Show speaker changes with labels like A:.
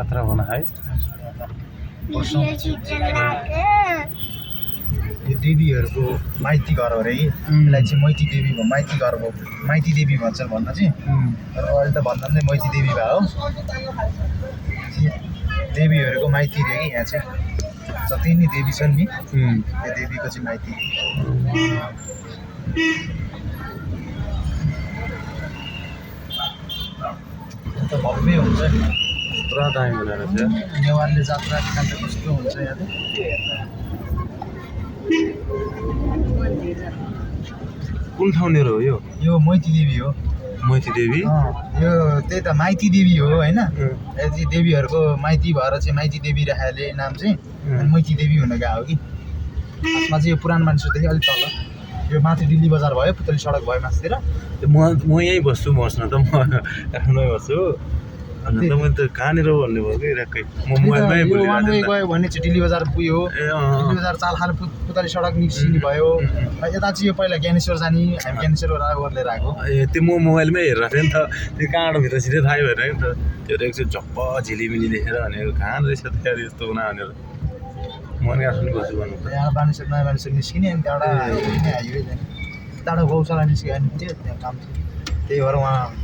A: जात्रा भन है
B: यो देवीहरूको माइती घर हो अरे कि यसलाई चाहिँ मैती देवी भयो माइती घर भयो माइती देवी भन्छन् भन्न चाहिँ तर अहिले त भन्दा पनि मैती देवी भयो हो देवीहरूको माइती रे कि यहाँ चाहिँ जति नि देवी छन् नि त्यो देवीको चाहिँ माइती त भव्य हुन्छ नि
A: पुरा दामी बनाएर चाहिँ
B: नेवारले जात्रा खान्छ कस्तो हुन्छ यहाँ
A: कुन ठाउँनिर हो यो
B: यो मैती देवी हो
A: मैती देवी
B: यो त्यही त माइती देवी हो होइन यदि देवीहरूको माइती भएर चाहिँ माइती देवी राखेले नाम चाहिँ अनि मैती देवी हुन गएको हो कि खासमा चाहिँ यो पुरानो मान्छेदेखि अलिक तल यो माथि दिल्ली बजार भयो पुतली सडक भयो माथितिर
A: म यहीँ बस्छु बस्न त म काठमाडौँमै बस्छु अन्त मैले त कहाँनिर भन्ने भयो कि ट्याक्कै म मोबाइलमै
B: वान वे गयो भने चाहिँ दिल्ली बजार पुग्यो दिल्ली बजार चालखाल पुतली सडक निस्किने भयो यता चाहिँ यो पहिला ज्ञानेश्वर जाने हामी ज्ञानेश्वर लिएर आएको
A: ए त्यो म मोबाइलमै हेरेर थिएँ नि त त्यो काँडोभित्र सिधै थाहै भएन नि त त्यो एकचोटि झप्प झिलिमिली देखेर भनेको कहाँ रहेछ त यार यस्तो हुना भनेर म नि आफ्नो बस्छु भन्नु त
B: यहाँ बानेश्वर नयाँ बानेश्वर निस्किने अनि त्यहाँबाट हाइवे त्यहाँबाट गौशाला निस्क्यो अनि त्यो त्यहाँ काम थियो त्यही भएर उहाँ